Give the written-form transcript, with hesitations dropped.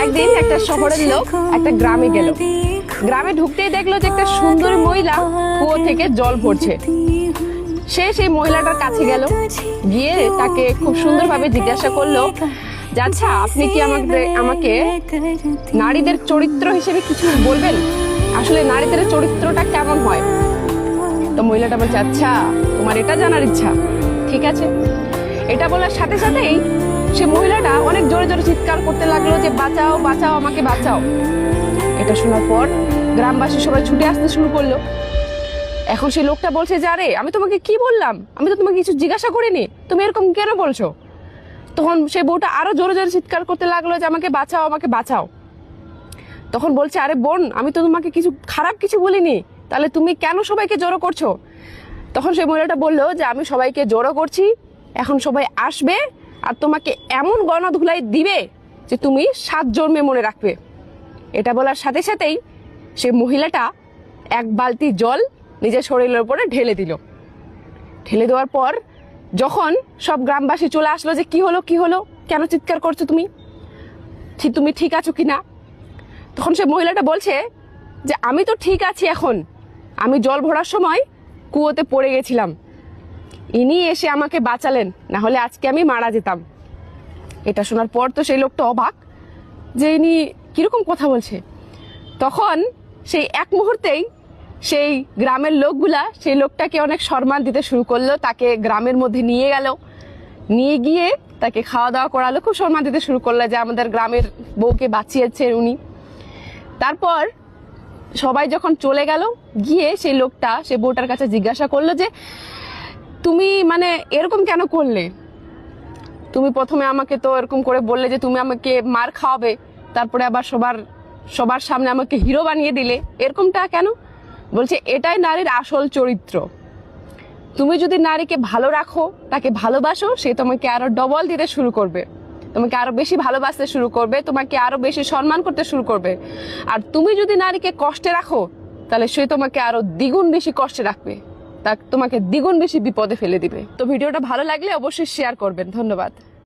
একদিন একটা শহরের লোক একটা গ্রামে গেল। গ্রামে ঢুকতেই দেখলো যে একটা সুন্দর মহিলা কুয়ো থেকে জল ভরছে। সে সেই মহিলাটার কাছে গেল, গিয়ে তাকে খুব সুন্দরভাবে জিজ্ঞাসা করলো, আচ্ছা আপনি কি আমাকে নারীদের চরিত্র হিসেবে কিছু বলবেন? আসলে নারীদের চরিত্রটা কেমন হয়? তো মহিলাটা বলছে, আচ্ছা তোমার এটা জানার ইচ্ছা, ঠিক আছে। এটা বলার সাথে সাথেই সে মহিলাটা অনেক জোরে জোরে চিৎকার করতে লাগলো যে বাঁচাও বাঁচাও, আমাকে বাঁচাও। এটা শোনার পর গ্রামবাসী সবাই ছুটে আসতে শুরু করলো। এখন সেই লোকটা বলছে যে আরে আমি তোমাকে কি বললাম, আমি তো তোমাকে কিছু জিজ্ঞাসা করিনি, তুমি এরকম কেন বলছো? তখন সেই বউটা আরো জোরে জোরে চিৎকার করতে লাগলো যে আমাকে বাঁচাও, আমাকে বাঁচাও। তখন বলছে, আরে বোন, আমি তো তোমাকে কিছু খারাপ কিছু বলিনি, তাহলে তুমি কেন সবাইকে জড়ো করছো? তখন সেই মহিলাটা বললো যে আমি সবাইকে জড়ো করছি, এখন সবাই আসবে আর তোমাকে এমন গণধুলাই দিবে যে তুমি 7 জন্মে মনে রাখবে। এটা বলার সাথে সাথেই সে মহিলাটা এক বালতি জল নিজের শরীরের উপরে ঢেলে দিল। ঢেলে দেওয়ার পর যখন সব গ্রামবাসী চলে আসলো যে কি হলো কি হলো, কেন চিৎকার করছো তুমি, তুমি ঠিক আছো কিনা? তখন সে মহিলাটা বলছে যে আমি তো ঠিক আছি, এখন আমি জল ভরার সময় কুয়োতে পড়ে গেছিলাম, ইনি এসে আমাকে বাঁচালেন, না হলে আজকে আমি মারা যেতাম। এটা শোনার পর তো সেই লোকটা অবাক যে ইনি কিরকম কথা বলছে। তখন সেই এক মুহূর্তেই সেই গ্রামের লোকগুলা সেই লোকটাকে অনেক সম্মান দিতে শুরু করলো, তাকে গ্রামের মধ্যে নিয়ে গেল, নিয়ে গিয়ে তাকে খাওয়া দাওয়া করালো, খুব সম্মান দিতে শুরু করলো যে আমাদের গ্রামের বউকে বাঁচিয়েছে উনি। তারপর সবাই যখন চলে গেল, গিয়ে সেই লোকটা সেই বউটার কাছে জিজ্ঞাসা করলো যে তুমি মানে এরকম কেন করলে? তুমি প্রথমে আমাকে তো এরকম করে বললে যে তুমি আমাকে মার খাওয়াবে, তারপরে আবার সবার সামনে আমাকে হিরো বানিয়ে দিলে, এরকমটা কেন? বলছে এটাই নারীর আসল চরিত্র। তুমি যদি নারীকে ভালো রাখো, তাকে ভালোবাসো, সে তোমাকে আরো ডবল দিতে শুরু করবে, তোমাকে আরো বেশি ভালোবাসতে শুরু করবে, তোমাকে আরো বেশি সম্মান করতে শুরু করবে। আর তুমি যদি নারীকে কষ্টে রাখো, তাহলে সে তোমাকে আরো দ্বিগুণ বেশি কষ্টে রাখবে, তা তোমাকে দ্বিগুণ বেশি বিপদে ফেলে দিবে। তো ভিডিওটা ভালো লাগলে অবশ্যই শেয়ার করবেন। ধন্যবাদ।